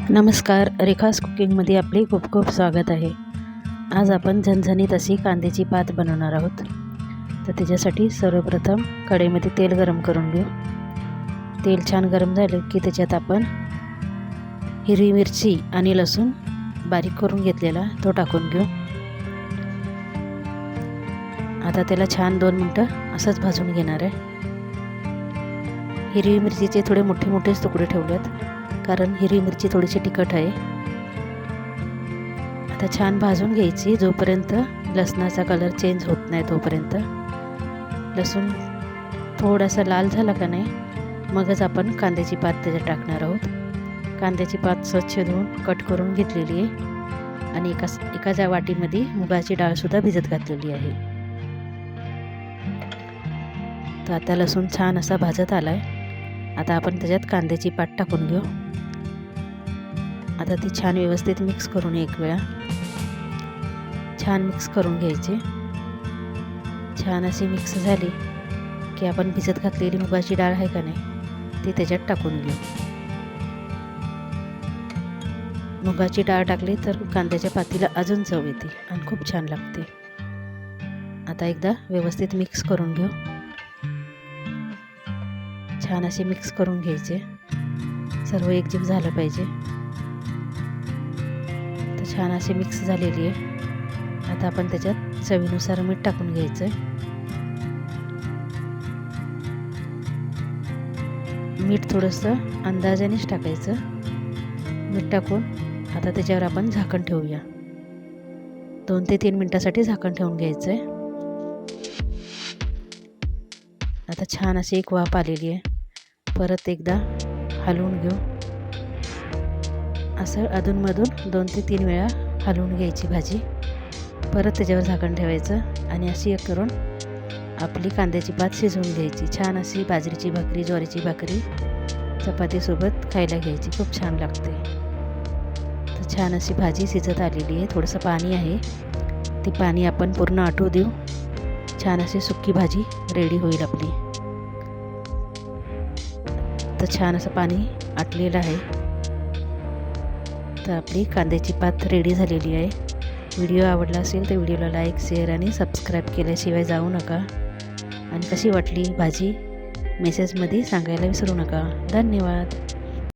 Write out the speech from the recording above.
नमस्कार, रेखास कुकिंगमध्ये आपले खूप खूप स्वागत आहे। आज आपण झणझणीत अशी कांद्याची पात बनवणार आहोत। तर त्याच्यासाठी सर्वप्रथम कढईमध्ये तेल गरम करून घेऊ। तेल छान गरम झाले की त्याच्यात आपण हिरवी मिरची आणि लसूण बारीक करून घेतलेला तो टाकून घेऊ। आता त्याला छान 2 मिनिटं असंच भाजून घेणार आहे। हिरवी मिरचीचे थोडे मोठे मोठे तुकडे ठेवलेत, कारण हिरवी मिरची थोडीशी तिखट आहे। आता छान भाजून घ्यायची जोपर्यंत लसणाचा कलर चेंज होत नाही तोपर्यंत। लसूण थोडासा लाल झाला का नाही मगच आपण कांद्याची पात त्याच्यात टाकणार आहोत। कांद्याची पात स्वच्छ धुवून कट करून घेतलेली आहे आणि एका वाटीमध्ये मुगाची डाळ सुद्धा भिजत घातलेली आहे। तर आता लसूण छान असा भाजत आलाय। आता आपण त्याच्यात कांद्याची पात टाकून घेऊ। आता ती छान व्यवस्थित मिक्स करून एक वेळा छान मिक्स करून घ्यायची। छान अशी मिक्स झाली की आपण भिजत घातलेली मुगाची डाळ आहे का नाही ती त्याच्यात टाकून घेऊ। मुगाची डाळ टाकली तर कांद्याच्या पातीला अजून चव येते आणि खूप छान लागते। आता एकदा व्यवस्थित मिक्स करून घेऊ। छान असे मिक्स करून घ्यायचे, सर्व एकजीव झालं पाहिजे। तर छान अशी मिक्स झालेली आहे। आता आपण त्याच्यात चवीनुसार मीठ टाकून घ्यायचं। मीठ थोडंसं अंदाजानेच टाकायचं। मीठ टाकून आता त्याच्यावर आपण झाकण ठेवूया। 2 ते 3 मिनिटासाठी झाकण ठेवून घ्यायचं। आता छान अशी एक वाफ आलेली आहे। परत एकदा हलवून घेऊ। असं अधूनमधून 2 ते 3 वेळा हलवून घ्यायची भाजी। परत त्याच्यावर झाकण ठेवायचं आणि अशी एक करून आपली कांद्याची पात शिजवून घ्यायची। छान अशी बाजरीची भाकरी, ज्वारीची भाकरी, चपातीसोबत खायला घ्यायची, खूप छान लागते। तर छान अशी भाजी शिजत आलेली आहे। थोडंसं पाणी आहे, ते पाणी आपण पूर्ण आटू देऊ। छान अशी सुकी भाजी रेडी होईल आपली। तर छान असं पाणी आटलेलं आहे। तर आपली कांद्याची पात रेडी झालेली आहे। व्हिडिओ आवडला असेल तर व्हिडिओला लाईक, शेअर आणि सबस्क्राईब केल्याशिवाय जाऊ नका। आणि कशी वाटली भाजी मेसेजमध्ये सांगायला विसरू नका। धन्यवाद।